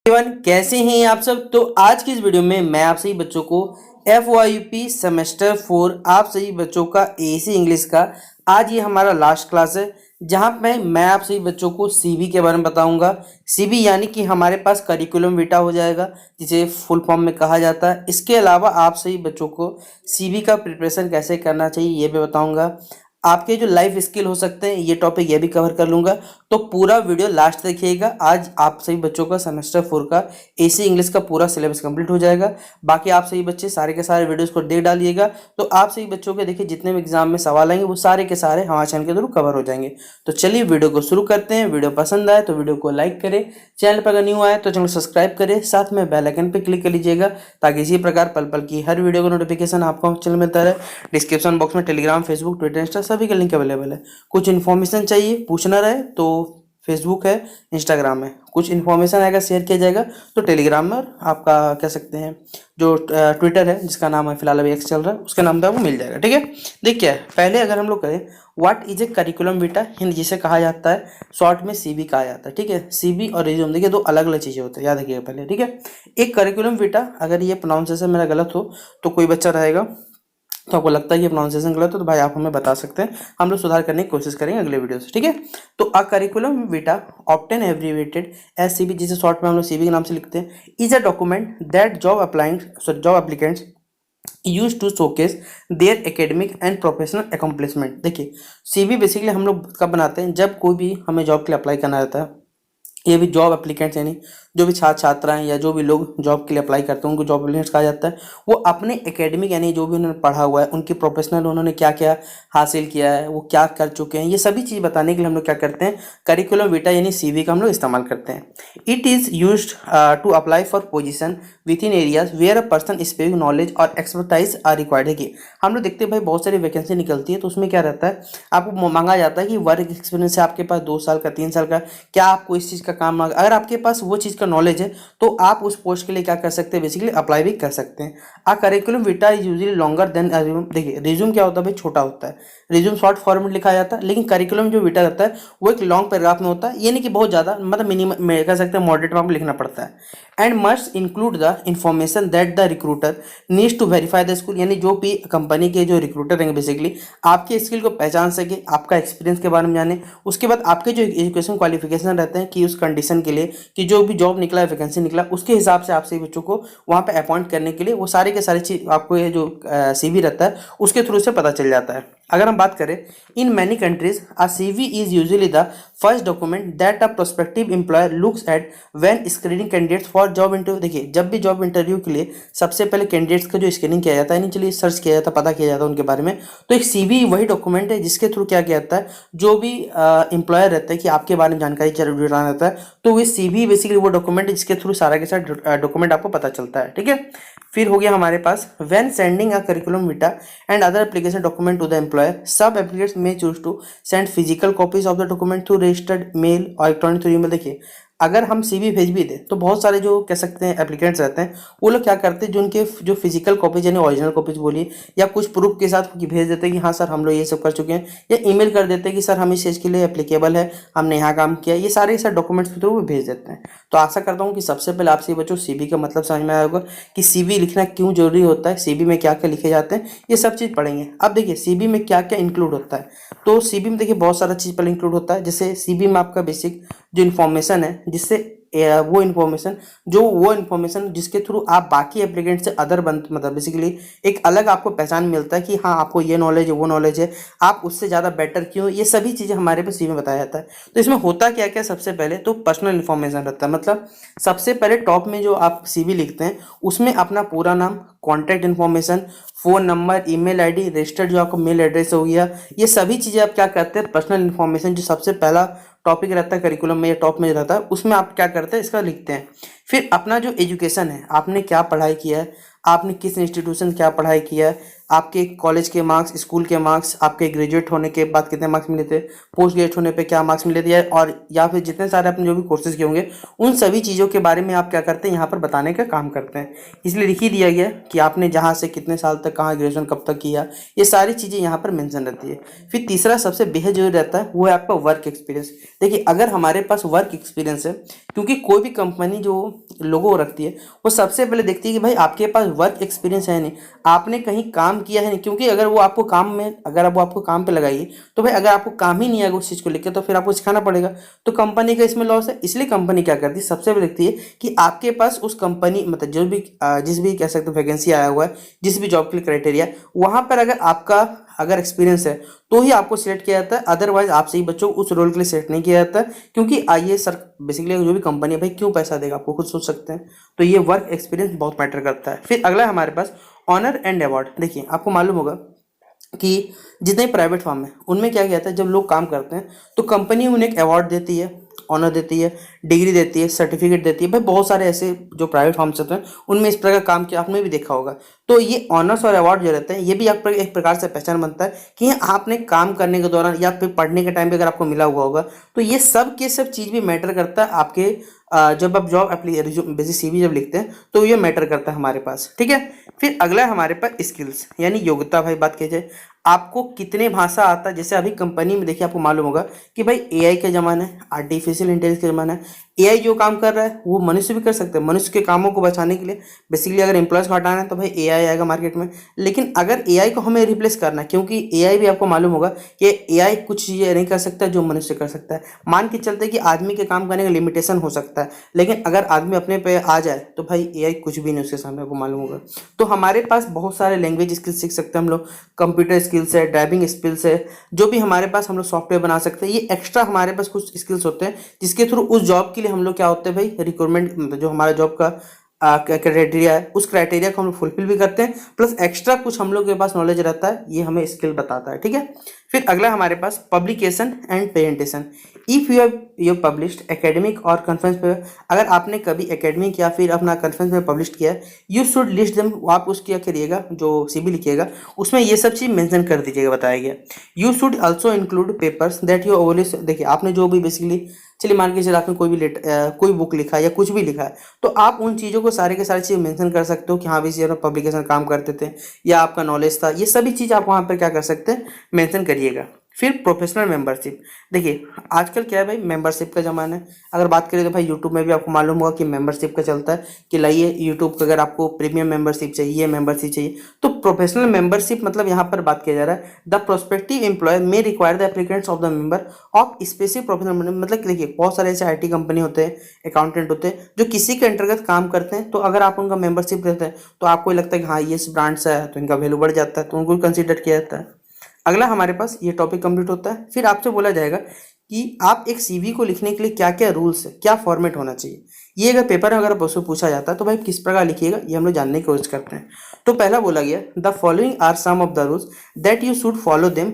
Everyone, कैसे हैं आप सब। तो आज की इस वीडियो में मैं आप सभी बच्चों को FYP सेमेस्टर 4 आप सभी बच्चों का AC इंग्लिश का आज ये हमारा लास्ट क्लास है, जहां पे मैं आप सभी बच्चों को CV के बारे में बताऊंगा। CV यानी कि हमारे पास करिकुलम विटा हो जाएगा, जिसे फुल फॉर्म में कहा जाता है। इसके अलावा आप सभी बच्चों को CV का प्रिपरेशन कैसे करना चाहिए ये भी बताऊंगा। आपके जो लाइफ स्किल हो सकते हैं ये टॉपिक ये भी कवर कर लूंगा। तो पूरा वीडियो लास्ट देखिएगा। आज आप सभी बच्चों का सेमेस्टर 4 का AC इंग्लिश का पूरा सिलेबस कंप्लीट हो जाएगा। बाकी आप सभी बच्चे सारे के सारे वीडियोस को देख डालिएगा, तो आप सभी बच्चों के देखिए जितने भी एग्जाम में सवाल आएंगे वो सारे के सारे हमारे चैनल के थ्रू कवर हो जाएंगे। तो चलिए वीडियो को शुरू करते हैं। वीडियो पसंद आए तो वीडियो को लाइक करें, चैनल पर अगर न्यू आए तो चैनल सब्सक्राइब करें, साथ में बेल आइकन पर क्लिक कर लीजिएगा ताकि इसी प्रकार पल पल की हर वीडियो का नोटिफिकेशन आपको चैनल मिलता रहे। डिस्क्रिप्शन बॉक्स में टेलीग्राम, फेसबुक, ट्विटर, इंस्टा सभी के लिंक अवेलेबल है। कुछ इन्फॉर्मेशन चाहिए पूछना रहे तो फेसबुक है, इंस्टाग्राम है। कुछ इन्फॉर्मेशन आएगा शेयर किया जाएगा तो टेलीग्राम में, और आपका कह सकते हैं जो ट्विटर है जिसका नाम है फिलहाल अभी एक्स चल रहा है उसका नाम था वो मिल जाएगा। ठीक है, देखिए पहले अगर हम लोग करें व्हाट इज ए करिकुलम विटा, हिंदी जिसे कहा जाता है, शॉर्ट में CV कहा जाता है। ठीक है, CV और रिज्यूम देखिए दो अलग अलग चीज़ें होती है, याद रखिएगा पहले। ठीक है, एक करिकुलम विटा, अगर ये प्रोनाउंसिएशन मेरा गलत हो तो कोई बच्चा रहेगा तो आपको लगता है कि प्रोनाउंसिएशन गलत हो तो भाई आप हमें बता सकते हैं, हम लोग सुधार करने की कोशिश करेंगे अगले वीडियो से। ठीक है, तो a curriculum vitae often abbreviated as CV, जिसे शॉर्ट में हम लोग CV के नाम से लिखते हैं, is a document that job applicants use to showcase their academic and professional accomplishment. देखिए CV बेसिकली हम लोग कब बनाते हैं, जब कोई भी हमें जॉब के लिए अप्लाई करना रहता है। ये भी जॉब एप्लीकेंट्स यानी जो भी छात्र छात्राएं या जो भी लोग जॉब के लिए अप्लाई करते हैं उनको जॉब एप्लीकेंट्स कहा जाता है। वो अपने एकेडमिक यानी जो भी उन्होंने पढ़ा हुआ है, उनकी प्रोफेशनल उन्होंने क्या क्या हासिल किया है, वो क्या कर चुके हैं, ये सभी चीज़ बताने के लिए हम लोग क्या करते हैं, करिकुलम विटा यानी CV का हम लोग इस्तेमाल करते हैं। It is use to apply for position with in areas where a person specific knowledge और एक्सपर्टाइज आर रिक्वायर्ड है। कि हम लोग देखते हैं भाई बहुत सारी वैकेंसी निकलती है तो उसमें क्या रहता है, आपको मांगा जाता है कि वर्क एक्सपीरियंस है आपके पास 2 साल का, 3 साल का, क्या आपको इस चीज़ का काम मांगा। अगर आपके पास वो चीज़ का नॉलेज है तो आप उस पोस्ट के लिए क्या कर सकते हैं, बेसिकली अप्लाई भी कर सकते हैं। A curriculum vitae is usually longer than resume. देखिए रिज्यूम क्या होता है भाई, छोटा होता है, रिज्यूम शॉर्ट फॉर्म में लिखा जाता है, लेकिन करिकुलम जो विटा रहता है वो एक लॉन्ग पैराग्राफ में होता है। ये नहीं कि बहुत ज़्यादा, मतलब मिनिमम कह सकते हैं मॉडरेट में आपको लिखना पड़ता है। And must include the information that the recruiter needs to verify the skill, यानी जो भी कंपनी के जो रिक्रूटर रहेंगे बेसिकली आपके स्किल को पहचान सके, आपका एक्सपीरियंस के बारे में जाने। उसके बाद आपके जो एजुकेशन क्वालिफिकेशन रहते हैं कि उस कंडीशन के लिए कि जो भी जॉब निकला है, वैकेंसी निकला, उसके हिसाब से आपसे बच्चों को वहाँ पे अपॉइंट करने के लिए वो सारे के सारे चीज़ आपको ये जो CV रहता है उसके थ्रू से पता चल जाता है। अगर हम बात करें in many countries a CV is usually the first document that a prospective employer looks at when screening candidates for job interview. देखिए जब भी जॉब इंटरव्यू के लिए सबसे पहले कैंडिडेट्स का जो स्क्रीनिंग किया जाता है, यानी चलिए सर्च किया जाता है, पता किया जाता है उनके बारे में, तो एक CV वही डॉक्यूमेंट है जिसके थ्रू क्या किया जाता है, जो भी एम्प्लॉयर रहता है कि आपके बारे में जानकारी जुटाना रहता है, तो वो CV बेसिकली वो डॉक्यूमेंट है जिसके थ्रू सारा के सारा डॉक्यूमेंट आपको पता चलता है। ठीक है, फिर हो गया हमारे पास when sending a curriculum vitae and other application document to the employer, some applicants may choose to send physical copies of the document through registered mail और इलेक्ट्रॉनिक थ्रू ईमेल। देखिए अगर हम CV भेज भी दें तो बहुत सारे जो कह सकते हैं एप्लीकेंट्स रहते हैं वो लोग क्या करते हैं, जो उनके जो फिजिकल कॉपीज यानी ओरिजिनल कॉपीज बोलिए या कुछ प्रूफ के साथ भेज देते हैं कि हाँ सर हम लोग ये सब कर चुके हैं, या ईमेल कर देते हैं कि सर हम इस चीज़ के लिए एप्लीकेबल है, हमने यहाँ काम किया, ये सारे डॉक्यूमेंट्स के थ्रू वो भेज देते हैं। तो आशा करता हूँ कि सबसे पहले आपसे बच्चों CV का मतलब समझ में आया होगा कि CV लिखना क्यों जरूरी होता है, CV में क्या क्या लिखे जाते हैं, ये सब चीज़ पढ़ेंगे। अब देखिए CV में क्या क्या इंक्लूड होता है, तो CV में देखिए बहुत सारा चीज़ पहले इंक्लूड होता है। जैसे CV में आपका बेसिक जो इन्फॉर्मेशन है, जिससे वो इन्फॉर्मेशन जिसके थ्रू आप बाकी एप्लीकेंट से अदर बन, मतलब बेसिकली एक अलग आपको पहचान मिलता है कि हाँ आपको ये नॉलेज है, वो नॉलेज है, आप उससे ज़्यादा बेटर क्यों, ये सभी चीज़ें हमारे पे CV में बताया जाता है। तो इसमें होता क्या क्या, सबसे पहले तो पर्सनल इन्फॉर्मेशन रहता है, मतलब सबसे पहले टॉप में जो आप CV लिखते हैं उसमें अपना पूरा नाम, contact information, phone number, email ID, registered जो आपका मेल एड्रेस हो गया, ये सभी चीज़ें आप क्या करते हैं, पर्सनल इन्फॉर्मेशन जो सबसे पहला टॉपिक रहता है करिकुलम में या टॉप में रहता है उसमें आप क्या करते हैं, इसका लिखते हैं। फिर अपना जो एजुकेशन है, आपने क्या पढ़ाई किया है, आपने किस इंस्टीट्यूशन क्या पढ़ाई किया है, आपके कॉलेज के मार्क्स, स्कूल के मार्क्स, आपके ग्रेजुएट होने के बाद कितने मार्क्स मिले थे, पोस्ट ग्रेजुएट होने पे क्या मार्क्स मिले थे, और या फिर जितने सारे आपने जो भी कोर्सेज किए होंगे उन सभी चीज़ों के बारे में आप क्या करते हैं यहाँ पर बताने का काम करते हैं। इसलिए लिख ही दिया गया कि आपने जहाँ से कितने साल तक कहाँ ग्रेजुएशन कब तक किया, ये सारी चीज़ें यहाँ पर मेंशन रहती है। फिर तीसरा सबसे बेहद जरूरी रहता है वो है आपका वर्क एक्सपीरियंस। देखिए अगर हमारे पास वर्क एक्सपीरियंस है, क्योंकि कोई भी कंपनी जो लोगों को रखती है वो सबसे पहले देखती है कि भाई आपके पास वर्क एक्सपीरियंस है नहीं, आपने कहीं काम किया है नहीं। क्योंकि अगर वो आपको काम में, अगर वो आपको काम पे लगाइए तो भाई अगर आपको काम ही नहीं आएगा उस चीज़ को लेकर तो फिर आपको सिखाना पड़ेगा, तो कंपनी का इसमें लॉस है। इसलिए कंपनी क्या करती है, सबसे पहले देखती है कि आपके पास उस कंपनी मतलब जो भी जिस भी कह सकते हो वैकेंसी आया हुआ है, जिस भी जॉब के लिए क्राइटेरिया, वहाँ पर अगर आपका अगर एक्सपीरियंस है तो ही आपको सिलेक्ट किया जाता है। अदरवाइज आपसे ही बच्चों उस रोल के लिए सिलेक्ट नहीं किया जाता, क्योंकि आइए सर बेसिकली जो भी कंपनी है भाई क्यों पैसा देगा आपको, खुद सोच सकते हैं। तो ये वर्क एक्सपीरियंस बहुत मैटर करता है। फिर अगला है हमारे पास ऑनर एंड अवार्ड। देखिए आपको मालूम होगा कि जितने प्राइवेट फर्म है उनमें क्या कहता है, जब लोग काम करते हैं तो कंपनी उन्हें एक अवार्ड देती है, ऑनर देती है, डिग्री देती है, सर्टिफिकेट देती है। भाई बहुत सारे ऐसे जो प्राइवेट फर्म्स होते हैं उनमें इस प्रकार काम किया आपने भी देखा होगा। तो ये ऑनर्स और अवार्ड जो रहते हैं ये भी आप एक प्रकार से पहचान बनता है कि आपने काम करने के दौरान या फिर पढ़ने के टाइम पे अगर आपको मिला हुआ होगा, तो ये सब के सब चीज़ भी मैटर करता है आपके जब आप जॉब बेसिक सीवी जब लिखते हैं तो ये मैटर करता है हमारे पास। ठीक है, फिर अगला है हमारे पास स्किल्स यानी योग्यता। भाई बात की जाए आपको कितने भाषा आता है, जैसे अभी कंपनी में देखिए आपको मालूम होगा कि भाई एआई का ज़माना है, आर्टिफिशियल इंटेलिजेंस का ज़माना है। एआई जो काम कर रहा है वो मनुष्य भी कर सकते हैं। मनुष्य के कामों को बचाने के लिए बेसिकली अगर एम्प्लॉयज़ को हटाना है तो भाई एआई आएगा मार्केट में। लेकिन अगर एआई को हमें रिप्लेस करना है, क्योंकि एआई भी आपको मालूम होगा कि एआई कुछ चीज़ें नहीं कर सकता जो मनुष्य कर सकता है। मान के चलते कि आदमी के काम करने का लिमिटेशन हो सकता है, लेकिन अगर आदमी अपने पे आ जाए तो भाई एआई कुछ भी नहीं उसके सामने, आपको मालूम होगा। तो हमारे पास बहुत सारे लैंग्वेज स्किल्स सीख सकते हैं हम लोग, कंप्यूटर स्किल्स है, ड्राइविंग स्किल्स है, जो भी हमारे पास हम लोग सॉफ्टवेयर बना सकते हैं। ये एक्स्ट्रा हमारे पास कुछ स्किल्स होते हैं जिसके थ्रू उस जॉब के लिए हम लोग क्या होते हैं भाई रिक्वायरमेंट, जो हमारा जॉब का क्राइटेरिया है उस क्राइटेरिया को हम लोग फुलफिल भी करते हैं, प्लस एक्स्ट्रा कुछ हम लोग के पास नॉलेज रहता है, ये हमें स्किल बताता है। ठीक है, फिर अगला हमारे पास publication and presentation. If you published academic और कॉन्फ्रेंस पेपर, अगर आपने कभी एकेडमिक या फिर अपना कॉन्फ्रेंस में पब्लिश किया है, यू शुड लिस्ट देम, आप उसकी क्या करिएगा जो सीवी लिखिएगा उसमें ये सब चीज़ मेंशन कर दीजिएगा, बताया गया। You should also include papers that you overly, देखिए आपने जो भी बेसिकली चलिए मान के चलिए आपने कोई भी कोई बुक लिखा है या कुछ भी लिखा है तो आप उन चीज़ों को सारे के सारी चीज़ मेंशन कर सकते हो कि हाँ भी पब्लिकेशन काम करते थे या आपका नॉलेज था, ये सभी चीज़ आप वहाँ पर क्या कर सकते हैं मेंशन करिएगा। फिर प्रोफेशनल मेंबरशिप। देखिए आजकल क्या है भाई मेंबरशिप का ज़माना है। अगर बात करें तो भाई यूट्यूब में भी आपको मालूम होगा कि मेंबरशिप का चलता है कि लाइए यूट्यूब का अगर आपको प्रीमियम मेंबरशिप चाहिए, मेंबरशिप चाहिए, तो प्रोफेशनल मेंबरशिप मतलब यहाँ पर बात किया जा रहा है the prospective employer may require the applicants of the member of specific professional, मतलब कि देखिए बहुत सारे ऐसे आईटी कंपनी होते हैं, अकाउंटेंट होते हैं जो किसी के अंतर्गत काम करते हैं, तो अगर आप उनका मेंबरशिप लेते हैं तो आपको लगता है कि हाँ ये ब्रांड्स है तो इनका वैल्यू बढ़ जाता है, तो उनको कंसिडर किया जाता है। अगला हमारे पास ये टॉपिक कंप्लीट होता है। फिर आपसे बोला जाएगा कि आप एक सीवी को लिखने के लिए क्या क्या रूल्स है, क्या फॉर्मेट होना चाहिए। ये अगर पेपर में अगर उसको पूछा जाता है तो भाई किस प्रकार लिखिएगा ये हम लोग जानने की कोशिश करते हैं। तो पहला बोला गया the following are some of the rules that you should follow them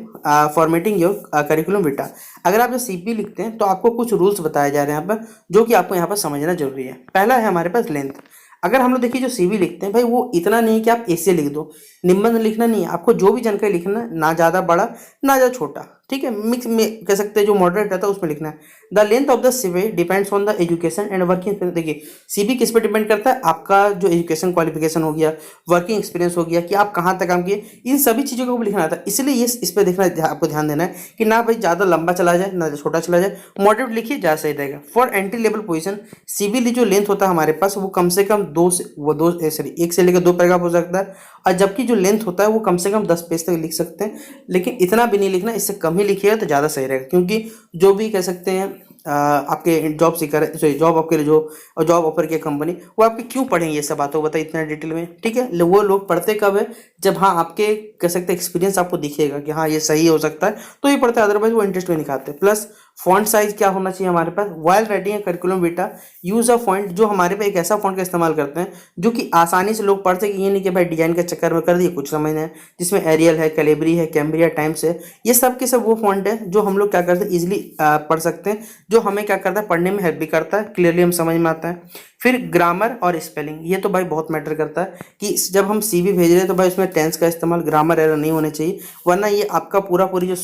formatting your curriculum vitae. अगर आप जो सीवी लिखते हैं तो आपको कुछ रूल्स बताए जा रहे हैं यहाँ पर जो कि आपको यहाँ पर समझना जरूरी है। पहला है हमारे पास लेंथ। अगर हम लोग देखिए जो सीवी लिखते हैं भाई वो इतना नहीं कि आप ऐसे लिख दो, निबंध लिखना नहीं है, आपको जो भी जानकारी लिखना है ना ज़्यादा बड़ा ना ज़्यादा छोटा, ठीक है, मिक्स में कह सकते हैं जो मॉडरेट रहता है उसमें लिखना है। The length of the CV depends on the education and working experience. देखिए सीवी किस पर डिपेंड करता है, आपका जो एजुकेशन क्वालिफिकेशन हो गया, वर्किंग एक्सपीरियंस हो गया कि आप कहाँ तक काम किए, इन सभी चीज़ों को लिखना आता है। इसलिए ये इस पर देखना आपको ध्यान देना है कि ना भाई ज़्यादा लंबा चला जाए ना छोटा चला जाए, मॉडरेट लिखिए ज़्यादा सही रहेगा। For entry level position CV जो लेंथ होता है हमारे पास वो कम से कम एक से लेकर 2 पैराग्राफ हो सकता है, और जबकि जो लेंथ होता है वो कम से कम 10 पेज तक लिख सकते हैं, लेकिन इतना भी नहीं लिखना, इससे कम ही लिखिएगा तो ज़्यादा सही रहेगा। क्योंकि जो भी कह सकते हैं आपके जॉब सीकर, सॉरी जॉब आपके लिए जो जॉब ऑफर की कंपनी, वो आपके क्यों पढ़ेंगे ये सब बातों बताइए इतना डिटेल में, ठीक है। वो लोग पढ़ते कब है, जब हाँ आपके कह सकते हैं एक्सपीरियंस आपको दिखेगा कि हाँ ये सही हो सकता है तो ये पढ़ते हैं, अदरवाइज वो इंटरेस्ट में नहीं खाते। प्लस फॉन्ट साइज क्या होना चाहिए हमारे पास, while writing curriculum vita use of font, जो हमारे पे एक ऐसा फॉन्ट का इस्तेमाल करते हैं जो कि आसानी से लोग पढ़ सके, ये नहीं कि भाई डिजाइन के चक्कर में कर दिए कुछ समझना है, जिसमें एरियल है, कैलिब्री है, कैम्ब्रिया टाइम्स है, ये सब के सब वो फॉन्ट है जो हम लोग क्या करते हैं इजिली पढ़ सकते हैं, जो हमें क्या करता है पढ़ने में हेल्प भी करता है, क्लियरली हम समझ में आता है। फिर ग्रामर और स्पेलिंग, ये तो भाई बहुत मैटर करता है कि जब हम सीवी भेज रहे हैं तो भाई उसमें टेंस का इस्तेमाल, ग्रामर एरर नहीं होने चाहिए, वरना ये आपका पूरी जो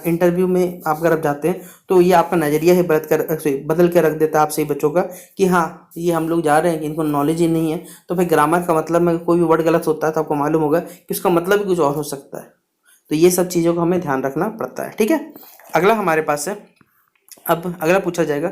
इंटरव्यू में आप अगर आप जाते हैं तो ये आपका नज़रिया ही बदल के रख देता है आप सही बच्चों का कि हाँ ये हम लोग जा रहे हैं कि इनको नॉलेज ही नहीं है। तो भाई ग्रामर का मतलब में कोई भी वर्ड गलत होता है तो आपको मालूम होगा कि उसका मतलब भी कुछ और हो सकता है। तो ये सब चीज़ों का हमें ध्यान रखना पड़ता है। ठीक है, अगला हमारे पास है, अब अगला पूछा जाएगा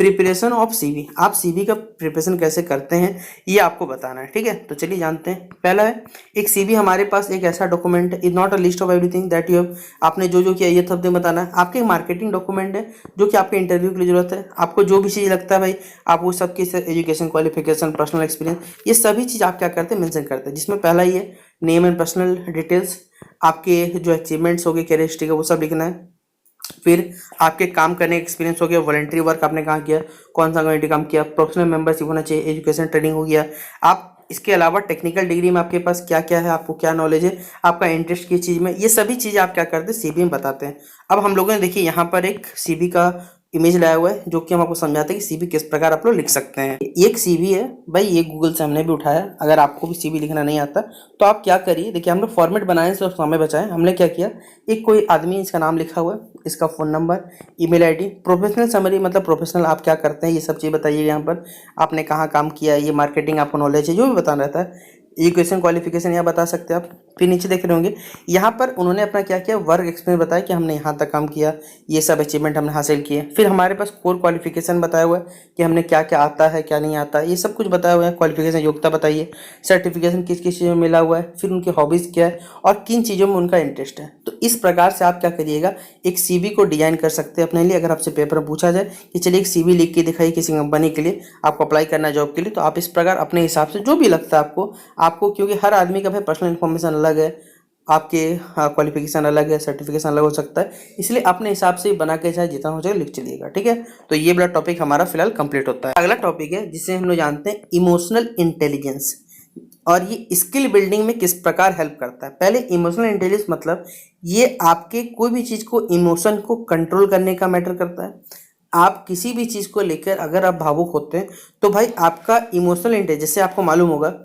प्रिपरेशन ऑफ सीवी, आप सीवी का प्रिपरेशन कैसे करते हैं ये आपको बताना है। ठीक है, तो चलिए जानते हैं। पहला है, एक सीवी हमारे पास एक ऐसा डॉक्यूमेंट है, is not a list of everything that you have, आपने जो जो किया ये सब बताना है। आपके मार्केटिंग डॉक्यूमेंट है जो कि आपके इंटरव्यू के लिए जरूरत है, आपको जो भी चीज़ लगता है भाई आप वो सब की एजुकेशन, क्वालिफिकेशन, पर्सनल एक्सपीरियंस, ये सभी चीज़ आप क्या करते हैं मेंशन करते हैं, जिसमें पहला ही है नेम एंड पर्सनल डिटेल्स, आपके जो अचीवमेंट्स हो गए, कैरियर हिस्ट्री का वो सब लिखना है। फिर आपके काम करने का एक्सपीरियंस हो गया, वॉलंटरी वर्क आपने कहाँ किया, कौन सा कम्युनिटी काम किया, प्रोफेशनल मेंबरशिप होना चाहिए, एजुकेशन ट्रेनिंग हो गया। आप इसके अलावा टेक्निकल डिग्री में आपके पास क्या क्या है, आपको क्या नॉलेज है, आपका इंटरेस्ट किस चीज़ में, ये सभी चीज़ें आप क्या करते हैं सीवी में बताते हैं। अब हम लोगों ने देखिए यहाँ पर एक सीवी का इमेज लाया हुआ है जो कि हम आपको समझाते हैं कि सीवी किस प्रकार आप लोग लिख सकते हैं। एक सीवी है भाई, ये गूगल से हमने भी उठाया, अगर आपको भी सीवी लिखना नहीं आता तो आप क्या करिए, देखिए हम लोग फॉर्मेट बनाए तो समय बचाएं, हमने क्या किया, एक कोई आदमी इसका नाम लिखा हुआ है, इसका phone number, email ID, professional summary मतलब प्रोफेशनल आप क्या करते हैं ये सब चीज़ बताइए, यहाँ पर आपने कहाँ काम किया, ये मार्केटिंग आपको नॉलेज है, जो भी बताना रहता है, एजुकेशन क्वालिफिकेशन यहाँ बता सकते हैं आप। फिर नीचे देख रहे होंगे यहाँ पर उन्होंने अपना क्या किया, वर्क एक्सपीरियंस बताया कि हमने यहाँ तक काम किया, ये सब अचीवमेंट हमने हासिल किए। फिर हमारे पास कोर क्वालिफिकेशन बताया हुआ है कि हमने क्या क्या आता है क्या नहीं आता, ये सब कुछ बताया हुआ है। क्वालिफिकेशन योग्यता बताइए, सर्टिफिकेशन किस किस चीज़ में मिला हुआ है, फिर उनकी हॉबीज़ क्या है और किन चीज़ों में उनका इंटरेस्ट है। तो इस प्रकार से आप क्या करिएगा, एक सीवी को डिजाइन कर सकते हैं अपने लिए। अगर आपसे पेपर में पूछा जाए कि चलिए एक सीवी लिख के दिखाइए किसी कंपनी के लिए, आपको अप्लाई करना है जॉब के लिए, तो आप इस प्रकार अपने हिसाब से जो भी लगता है आपको क्योंकि हर आदमी का भाई पर्सनल इन्फॉर्मेशन अलग है, आपके क्वालिफिकेशन अलग है, सर्टिफिकेशन अलग हो सकता है, इसलिए अपने हिसाब से बना के चाहे जितना हो जाए लिख चलिएगा। ठीक है, तो ये बड़ा टॉपिक हमारा फिलहाल कंप्लीट होता है। अगला टॉपिक है जिसे हम लोग जानते हैं इमोशनल इंटेलिजेंस, और ये स्किल बिल्डिंग में किस प्रकार हेल्प करता है। पहले इमोशनल इंटेलिजेंस मतलब ये आपके कोई भी चीज़ को, इमोशन को कंट्रोल करने का मैटर करता है। आप किसी भी चीज़ को लेकर अगर आप भावुक होते हैं तो भाई आपका इमोशनल इंटेलिजेंस, जैसे आपको मालूम होगा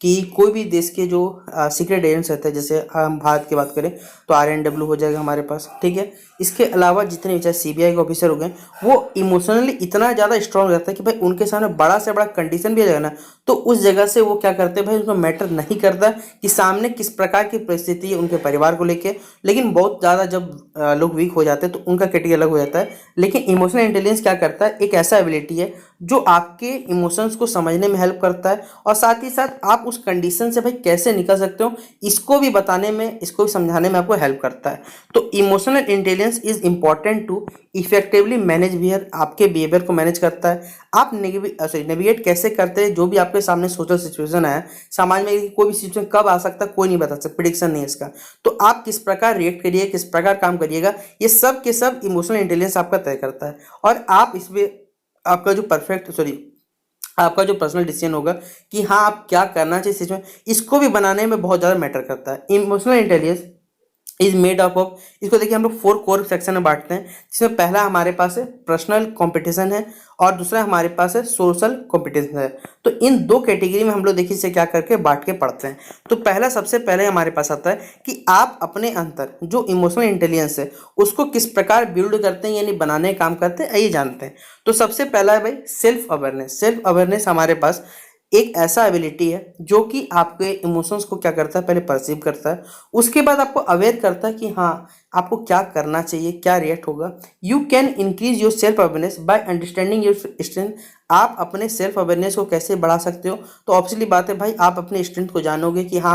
कि कोई भी देश के जो सीक्रेट एजेंट्स रहते हैं, जैसे हम भारत की बात करें तो RNW हो जाएगा हमारे पास। ठीक है, इसके अलावा जितने चाहे CBI के ऑफिसर हो गए, वो इमोशनली इतना ज़्यादा स्ट्रांग रहता है कि भाई उनके सामने बड़ा से बड़ा कंडीशन भी आ जाएगा ना, तो उस जगह से वो क्या करते हैं भाई, उनको मैटर नहीं करता कि सामने किस प्रकार की परिस्थिति है उनके परिवार को लेके। लेकिन बहुत ज़्यादा जब लोग वीक हो जाते हैं तो उनका कैटेगरी अलग हो जाता है। लेकिन इमोशनल इंटेलिजेंस क्या करता है, एक ऐसा एबिलिटी है जो आपके इमोशंस को समझने में हेल्प करता है, और साथ ही साथ आप उस कंडीशन से भाई कैसे निकल सकते हो इसको भी बताने में, इसको भी समझाने में आपको हेल्प करता है। तो emotional intelligence is important to effectively manage behaviour, आपके बिहेवियर को मैनेज करता है। आप नेविगेट कैसे करते हैं जो भी आपके सामने सोशल सिचुएशन है, समाज में कोई भी सिचुएशन कब आ सकता है कोई नहीं बता सकता, प्रिडिक्शन नहीं है इसका। तो आप किस प्रकार रिएक्ट करिए, किस प्रकार काम करिएगा, ये सब के सब इमोशनल इंटेलिजेंस आपका तय करता है। और आप इसमें आपका जो आपका जो पर्सनल डिसीजन होगा कि हाँ आप क्या करना चाहिए सिचुएशन, इसको भी बनाने में बहुत ज़्यादा मैटर करता है। Emotional intelligence is made up of, इसको देखिए हम लोग 4 कोर सेक्शन में बांटते हैं, जिसमें पहला हमारे पास है पर्सनल कंपटीशन है और दूसरा हमारे पास है सोशल कंपटीशन है। तो इन दो कैटेगरी में हम लोग देखिए इसे क्या करके बांट के पढ़ते हैं। तो पहला सबसे पहले हमारे पास आता है कि आप अपने अंदर जो इमोशनल इंटेलिजेंस है उसको किस प्रकार बिल्ड करते हैं, यानी बनाने का काम करते हैं, आइए जानते हैं। तो सबसे पहला है भाई सेल्फ अवेयरनेस। सेल्फ अवेयरनेस हमारे पास एक ऐसा एबिलिटी है जो कि आपके इमोशंस को क्या करता है, पहले परसीव करता है, उसके बाद आपको अवेयर करता है कि हाँ आपको क्या करना चाहिए, क्या रिएक्ट होगा। You can increase your self awareness by understanding your strength. आप अपने सेल्फ अवेयरनेस को कैसे बढ़ा सकते हो, तो ऑब्वियसली बात है भाई आप अपने स्ट्रेंथ को जानोगे कि हाँ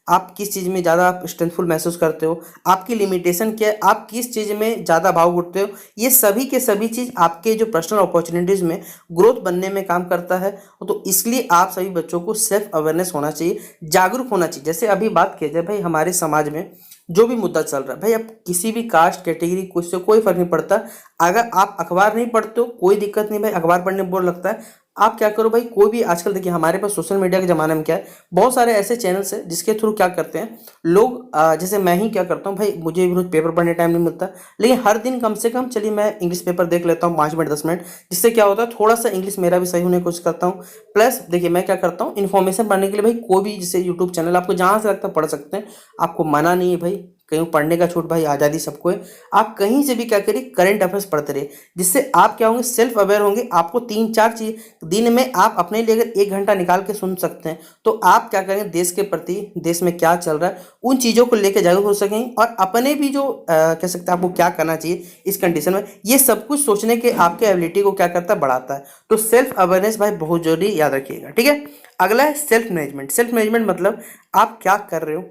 आप किस चीज़ में ज़्यादा आप स्ट्रेंथफुल महसूस करते हो, आपकी लिमिटेशन क्या है, आप किस चीज़ में ज़्यादा भाव उठते हो। ये सभी के सभी चीज़ आपके जो पर्सनल अपॉर्चुनिटीज़ में ग्रोथ बनने में काम करता है। तो इसलिए आप सभी बच्चों को सेल्फ अवेयरनेस होना चाहिए, जागरूक होना चाहिए। जैसे अभी बात किया जाए भाई हमारे समाज में जो भी मुद्दा चल रहा है भाई, अब किसी भी कास्ट कैटेगरी कुछ से कोई फर्क नहीं पड़ता। अगर आप अखबार नहीं पढ़ते हो कोई दिक्कत नहीं भाई, अखबार पढ़ने में बोर लगता है, आप क्या करो भाई, कोई भी आजकल देखिए हमारे पास सोशल मीडिया के ज़माने में क्या है, बहुत सारे ऐसे चैनल्स हैं जिसके थ्रू क्या करते हैं लोग, जैसे मैं ही क्या करता हूँ भाई, मुझे भी रोज पेपर पढ़ने टाइम नहीं मिलता, लेकिन हर दिन कम से कम चलिए मैं इंग्लिश पेपर देख लेता हूँ 5 मिनट 10 मिनट, जिससे क्या होता है थोड़ा सा इंग्लिश मेरा भी सही होने की कोशिश करता हूँ। प्लस देखिए मैं क्या करता हूँ, इन्फॉर्मेशन पढ़ने के लिए भाई कोई भी जैसे यूट्यूब चैनल आपको जहाँ से लगता है पढ़ सकते हैं, आपको मना नहीं है भाई, कहीं पढ़ने का छूट भाई, आज़ादी सबको है। आप कहीं से भी क्या करिए करंट अफेयर्स पढ़ते रहिए, जिससे आप क्या होंगे सेल्फ अवेयर होंगे। आपको 3-4 चीज दिन में आप अपने लिए अगर 1 घंटा निकाल के सुन सकते हैं तो आप क्या करेंगे, देश के प्रति, देश में क्या चल रहा है उन चीज़ों को लेकर जागरूक हो सकेंगे, और अपने भी जो कह सकते हैं आपको क्या करना चाहिए इस कंडीशन में, ये सब कुछ सोचने के आपके एबिलिटी को क्या करता है, बढ़ाता है। तो सेल्फ अवेयरनेस भाई बहुत जरूरी, याद रखिएगा, ठीक है। अगला है सेल्फ मैनेजमेंट। सेल्फ मैनेजमेंट मतलब आप क्या कर रहे हो,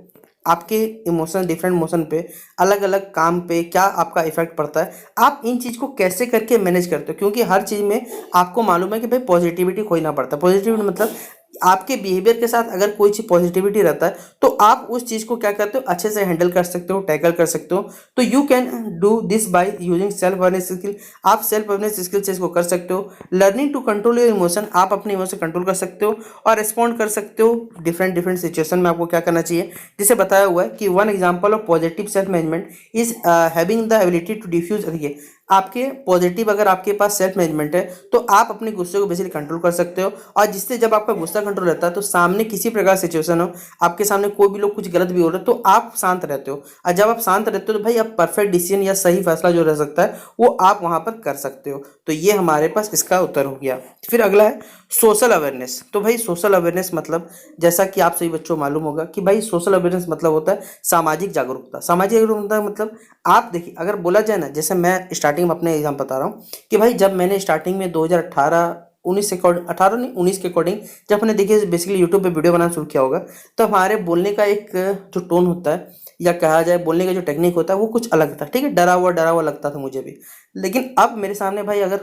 आपके इमोशन, डिफरेंट इमोशन पे, अलग अलग काम पे क्या आपका इफेक्ट पड़ता है, आप इन चीज़ को कैसे करके मैनेज करते हो, क्योंकि हर चीज़ में आपको मालूम है कि भाई पॉजिटिविटी खोजना पड़ता है। पॉजिटिविटी मतलब आपके बिहेवियर के साथ अगर कोई चीज़ पॉजिटिविटी रहता है तो आप उस चीज़ को क्या करते हो, अच्छे से हैंडल कर सकते हो, टैकल कर सकते हो। तो you can do this by using self awareness skill. आप सेल्फ अवेयरनेस स्किल से इसको कर सकते हो। Learning to control your emotion, आप अपने इमोशन कंट्रोल कर सकते हो और रिस्पॉन्ड कर सकते हो डिफरेंट डिफरेंट सिचुएशन में आपको क्या करना चाहिए। जिसे बताया हुआ है कि one example of positive self management is having the ability to diffuse. देखिए आपके पॉजिटिव अगर आपके पास सेल्फ मैनेजमेंट है तो आप अपने गुस्से को बेसिकली कंट्रोल कर सकते हो, और जिससे जब आपका गुस्सा कंट्रोल रहता है तो सामने किसी प्रकार सिचुएशन हो, आपके सामने कोई भी लोग कुछ गलत भी हो रहे हैं तो आप शांत रहते हो, और जब आप शांत रहते हो तो भाई आप परफेक्ट डिसीजन या सही फैसला जो रह सकता है वो आप वहां पर कर सकते हो। तो ये हमारे पास इसका उत्तर हो गया। फिर अगला है सोशल अवेयरनेस। तो भाई सोशल अवेयरनेस मतलब, जैसा कि आप सभी बच्चों को मालूम होगा कि भाई सोशल अवेयरनेस मतलब होता है सामाजिक जागरूकता। सामाजिक जागरूकता मतलब आप देखिए अगर बोला जाए ना, जैसे मैं स्टार्टिंग में अपने एग्जाम बता रहा हूँ कि भाई जब मैंने स्टार्टिंग में 2018 19 के अकॉर्डिंग, 18 नहीं 19 के अकॉर्डिंग जब हमने देखिए बेसिकली यूट्यूब पे वीडियो बनाना शुरू किया होगा, तो हमारे बोलने का एक जो टोन होता है या कहा जाए बोलने का जो टेक्निक होता है वो कुछ अलग था, ठीक है, डरा हुआ लगता था मुझे भी। लेकिन अब मेरे सामने भाई अगर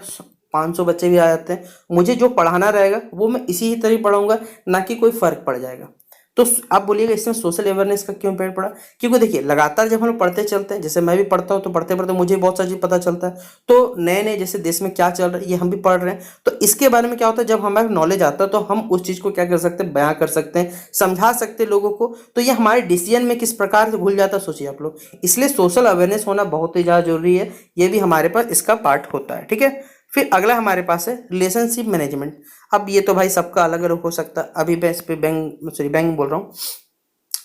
500 बच्चे भी आ जाते हैं, मुझे जो पढ़ाना रहेगा वो मैं इसी ही तरह पढ़ाऊंगा, ना कि कोई फर्क पड़ जाएगा। तो आप बोलिएगा इसमें सोशल अवेयरनेस का क्यों इम्पैक्ट पड़ा, क्योंकि देखिए लगातार जब हम लोग पढ़ते चलते हैं, जैसे मैं भी पढ़ता हूँ तो पढ़ते पढ़ते मुझे बहुत सारी चीज़ पता चलता है, तो नए नए जैसे देश में क्या चल रहा है ये हम भी पढ़ रहे हैं, तो इसके बारे में क्या होता है जब हमारे नॉलेज आता है तो हम उस चीज़ को क्या कर सकते हैं, बयां कर सकते हैं, समझा सकते हैं लोगों को। तो ये हमारे डिसीजन में किस प्रकार से घुल जाता है सोचिए आप लोग। इसलिए सोशल अवेयरनेस होना बहुत ही ज़्यादा जरूरी है, ये भी हमारे पास इसका पार्ट होता है, ठीक है। फिर अगला हमारे पास है रिलेशनशिप मैनेजमेंट। अब ये तो भाई सबका अलग अलग हो सकता है, अभी मैं इस पे बैंक बोल रहा हूँ,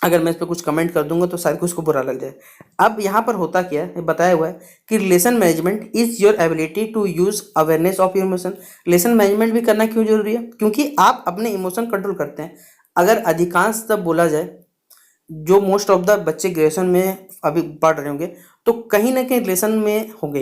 अगर मैं इस पर कुछ कमेंट कर दूंगा तो शायद कुछ को बुरा लग जाए। अब यहाँ पर होता क्या है बताया हुआ है कि relation management is your ability to use awareness of your emotion. Relation management भी करना क्यों जरूरी है, क्योंकि आप अपने इमोशन कंट्रोल करते हैं। अगर अधिकांश तब बोला जाए जो मोस्ट ऑफ द बच्चे ग्रेजुएशन में अभी पढ़ रहे होंगे तो कहीं ना कहीं रिलेशन में होंगे,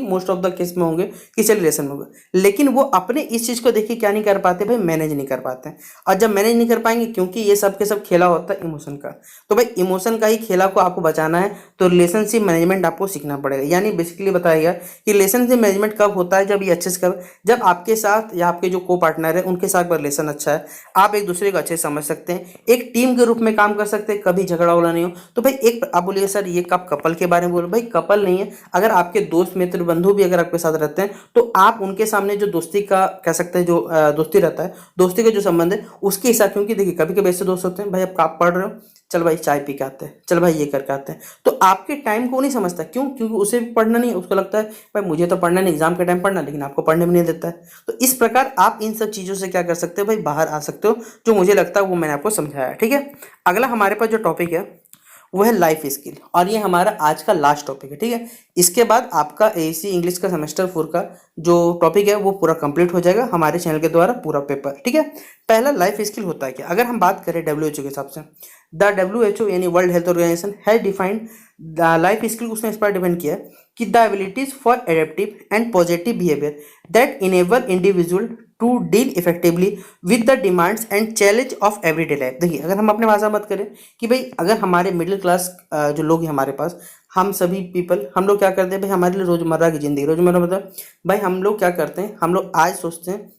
मोस्ट ऑफ द केस में होंगे कि चल रिलेशन में होंगे, लेकिन वो अपने इस चीज़ को देखिए क्या नहीं कर पाते भाई, मैनेज नहीं कर पाते हैं। और जब मैनेज नहीं कर पाएंगे, क्योंकि ये सब के सब खेला होता है इमोशन का, तो भाई इमोशन का ही खेला को आपको बचाना है तो रिलेशनशिप मैनेजमेंट आपको सीखना पड़ेगा। यानी बेसिकली बताया गया कि रिलेशनशिप मैनेजमेंट कब होता है, जब ये अच्छे से कब, जब आपके साथ या आपके जो को पार्टनर है उनके साथ रिलेशन अच्छा है, आप एक दूसरे को अच्छे से समझ सकते हैं, एक टीम के रूप में काम कर सकते हैं, कभी झगड़ा उगड़ा नहीं हो। तो भाई एक आप बोलिए सर ये कब कपल के बारे में बोलो, भाई कपल नहीं है, अगर आपके दोस्त मित्र बंधु भी अगर आपके साथ रहते हैं तो आप उनके सामने जो दोस्ती का कह सकते हैं जो दोस्ती रहता है, दोस्ती का जो संबंध है उसके हिसाब, क्योंकि देखिए कभी कभी ऐसे दोस्त होते हैं भाई आप पढ़ रहे हो, चल भाई चाय पी के आते हैं, चल भाई ये करके आते हैं, तो आपके टाइम को नहीं समझता, क्यों, क्योंकि उसे भी पढ़ना नहीं है, उसको लगता है भाई मुझे तो पढ़ना नहीं, एग्जाम के टाइम पढ़ना, लेकिन आपको पढ़ने में नहीं देता है। तो इस प्रकार आप इन सब चीज़ों से क्या कर सकते हो भाई, बाहर आ सकते हो, जो मुझे लगता है वो मैंने आपको समझाया, ठीक है। अगला हमारे पास जो टॉपिक है वो है लाइफ स्किल, और ये हमारा आज का लास्ट टॉपिक है, ठीक है। इसके बाद आपका एसी इंग्लिश का सेमेस्टर 4 का जो टॉपिक है वो पूरा कंप्लीट हो जाएगा हमारे चैनल के द्वारा पूरा पेपर, ठीक है। पहला लाइफ स्किल होता है क्या, अगर हम बात करें WHO के हिसाब से, द WHO यानी world health organisation has defined the life skill, उसने इस पर डिफाइन किया है कि the abilities for adaptive and positive behaviour that enable individual to deal effectively with the demands and challenge of everyday life. देखिए अगर हम अपने भाषा में बात करें कि भाई अगर हमारे मिडिल क्लास जो लोग हैं हमारे पास, हम सभी पीपल, हम लोग क्या करते हैं भाई, हमारे लिए रोजमर्रा की जिंदगी, रोजमर्रा मतलब भाई हम लोग क्या करते हैं, हम लोग आज सोचते हैं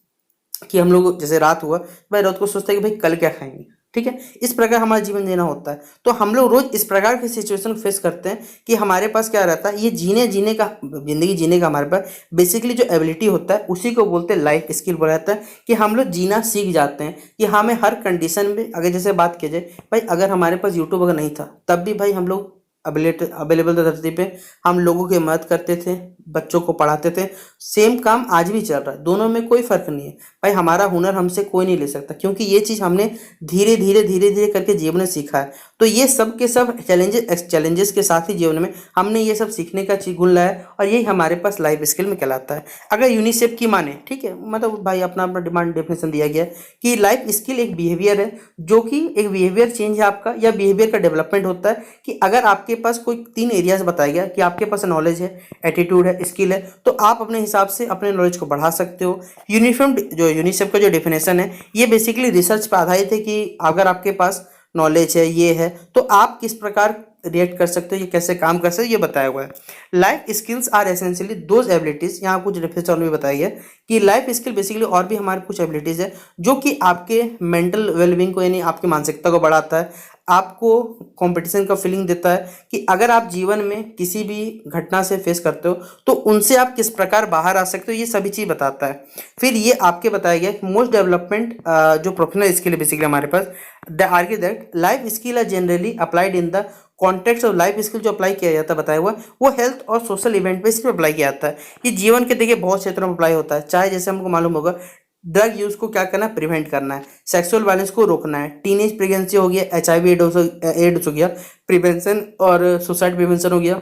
कि हम लोग जैसे रात हुआ भाई, रात को सोचते हैं कि भाई कल क्या खाएंगे, ठीक है। इस प्रकार हमारा जीवन जीना होता है। तो हम लोग रोज इस प्रकार की सिचुएशन फेस करते हैं कि हमारे पास क्या रहता है, ये जीने का जिंदगी जीने का हमारे पास बेसिकली जो एबिलिटी होता है उसी को बोलते हैं लाइफ स्किल बोला जाता है, कि हम लोग जीना सीख जाते हैं कि हमें हर कंडीशन में, अगर जैसे बात की जाए भाई, अगर हमारे पास यूट्यूब अगर नहीं था तब भी भाई हम लोग अवेलेबल धरती पे हम लोगों की मदद करते थे, बच्चों को पढ़ाते थे। सेम काम आज भी चल रहा है, दोनों में कोई फर्क नहीं है भाई। हमारा हुनर हमसे कोई नहीं ले सकता, क्योंकि ये चीज़ हमने धीरे धीरे करके जीवन में सीखा है। तो ये सब के सब चैलेंजेस के साथ ही जीवन में हमने ये सब सीखने का गुण लाया, और यही हमारे पास लाइफ स्किल में कहलाता है। अगर यूनिसेफ की माने, ठीक है, मतलब भाई अपना अपना डिमांड डेफिनेशन दिया गया है कि लाइफ स्किल एक बिहेवियर है, जो कि एक बिहेवियर चेंज है आपका, या बिहेवियर का डेवलपमेंट होता है। कि अगर आपके पास कोई 3 एरियाज बताया गया कि आपके पास नॉलेज है, एटीट्यूड है, स्किल है, तो आप अपने हिसाब से अपने नॉलेज को बढ़ा सकते हो। यूनिसेफ का जो डेफिनेशन है, ये बेसिकली रिसर्च पर आधारित है कि अगर आपके पास नॉलेज है, ये है, तो आप किस प्रकार रिएक्ट कर सकते हो, ये कैसे काम कर सकते हो, ये बताया हुआ है। Life skills are essentially those abilities, यहाँ कुछ रेफरेंस में बताया गया कि लाइफ स्किल बेसिकली और भी हमारे कुछ एबिलिटीज है जो कि आपके मेंटल वेलबींग को, यानी आपकी मानसिकता को बढ़ाता है, आपको कंपटीशन का फीलिंग देता है कि अगर आप जीवन में किसी भी घटना से फेस करते हो तो उनसे आप किस प्रकार बाहर आ सकते हो, ये सभी चीज़ बताता है। फिर ये आपके बताया गया मोस्ट डेवलपमेंट जो प्रोफेशनल स्किल है बेसिकली हमारे पास, the argue that life skill are generally applied in the context of life skill. जो अप्लाई किया जाता है बताया हुआ, वो हेल्थ और सोशल इवेंट पे सिर्फ अप्लाई किया जाता है। ये जीवन के देखिए बहुत क्षेत्रों में अप्लाई होता है, चाहे जैसे हमको मालूम होगा ड्रग यूज को क्या करना है, प्रिवेंट करना है, सेक्सुअल वायलेंस को रोकना है, टीनेज प्रेगनेंसी हो गया, HIV एड्स हो गया, प्रिवेंशन और सुसाइड प्रिवेंशन हो गया।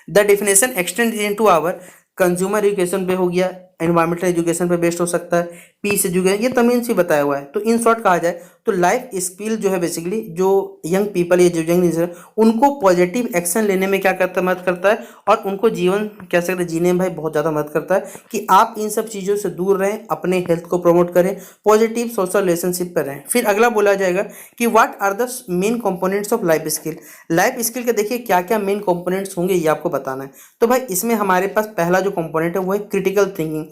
The definition extend into our consumer education पे हो गया, एनवायरमेंटल एजुकेशन पे बेस्ड हो सकता है, पीस एजुकेशन, ये तमीन से बताया हुआ है। तो इन शॉर्ट कहा जाए तो लाइफ स्किल जो है बेसिकली जो यंग पीपल या जो यंग उनको पॉजिटिव एक्शन लेने में क्या करता है, मदद करता है, और उनको जीवन कह सकते हैं जीने में भाई बहुत ज़्यादा मदद करता है कि आप इन सब चीज़ों से दूर रहें, अपने हेल्थ को प्रमोट करें, पॉजिटिव सोशल रिलेशनशिप पर रहें। फिर अगला बोला जाएगा कि what are the main components of life skill. Life skill के देखिए क्या क्या मेन कंपोनेंट्स होंगे, ये आपको बताना है। तो भाई इसमें हमारे पास पहला जो कंपोनेंट है वो है क्रिटिकल थिंकिंग,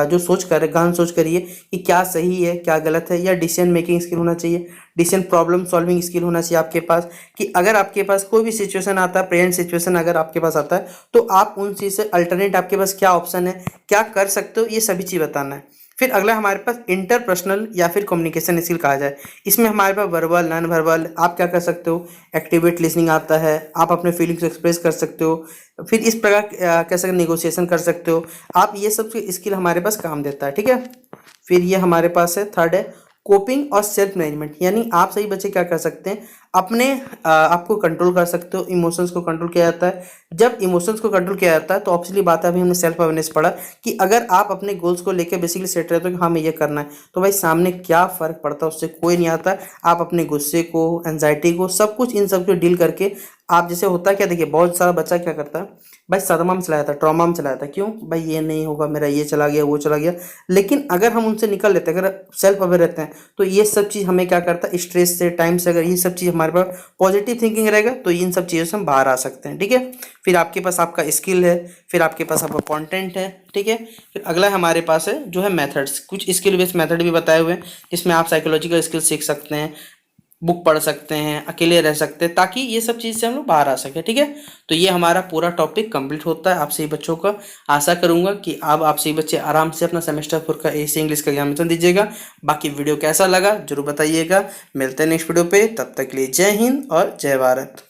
जो सोच कर गहन सोच करिए कि क्या सही है क्या गलत है, या डिसीजन मेकिंग स्किल होना चाहिए, डिसीजन प्रॉब्लम सॉल्विंग स्किल होना चाहिए आपके पास, कि अगर आपके पास कोई भी सिचुएशन आता है, प्रेजेंट सिचुएशन अगर आपके पास आता है, तो आप उन चीज़ से अल्टरनेट आपके पास क्या ऑप्शन है, क्या कर सकते हो, ये सभी चीज़ बताना है। फिर अगला हमारे पास इंटरपर्सनल या फिर कम्युनिकेशन स्किल कहा जाए। इसमें हमारे पास वर्बल, नॉन वर्बल, आप क्या कर सकते हो, एक्टिवेट लिसनिंग आता है, आप अपने फीलिंग्स को एक्सप्रेस कर सकते हो, फिर इस प्रकार कह सकते नेगोशिएशन कर सकते हो आप, ये सब स्किल हमारे पास काम देता है, ठीक है। फिर ये हमारे पास है थर्ड है कोपिंग और सेल्फ मैनेजमेंट, यानी आप सही बच्चे क्या कर सकते हैं, अपने आपको कंट्रोल कर सकते हो, इमोशंस को कंट्रोल किया जाता है। जब इमोशंस को कंट्रोल किया जाता है तो ऑब्वियसली बात है, अभी हमने सेल्फ अवेयरनेस पढ़ा कि अगर आप अपने गोल्स को लेकर बेसिकली सेट रहते हो कि हाँ हमें ये करना है, तो भाई सामने क्या फ़र्क पड़ता है उससे कोई नहीं आता। आप अपने गुस्से को, एंजाइटी को, सब कुछ इन सब को डील करके आप, जैसे होता है क्या, देखिए बहुत सारा बच्चा क्या करता है भाई, सदमा में चला जाता है, ट्रॉमा में चला जाता है, क्यों भाई ये नहीं होगा मेरा, ये चला गया, वो चला गया। लेकिन अगर हम उनसे निकल लेते हैं, अगर सेल्फ अवेयर रहते हैं, तो ये सब चीज़ हमें क्या करता है, स्ट्रेस से, टाइम से, अगर ये सब चीज़ हमारे पास पॉजिटिव थिंकिंग रहेगा तो इन सब चीज़ों से हम बाहर आ सकते हैं, ठीक है। फिर आपके पास आपका स्किल है, फिर आपके पास आपका कंटेंट है, ठीक है। फिर अगला हमारे पास है जो है मेथड्स, कुछ स्किल बेस्ड मेथड भी बताए हुए हैं, जिसमें आप साइकोलॉजिकल स्किल सीख सकते हैं, बुक पढ़ सकते हैं, अकेले रह सकते हैं, ताकि ये सब चीज़ से हम लोग बाहर आ सके, ठीक है। तो ये हमारा पूरा टॉपिक कंप्लीट होता है आप सभी बच्चों का। आशा करूंगा कि अब आप सभी बच्चे आराम से अपना सेमेस्टर 4 का एसी इंग्लिश का एग्जामिनेशन दीजिएगा। बाकी वीडियो कैसा लगा जरूर बताइएगा। मिलते हैं नेक्स्ट वीडियो पे, तब तक के लिए जय हिंद और जय भारत।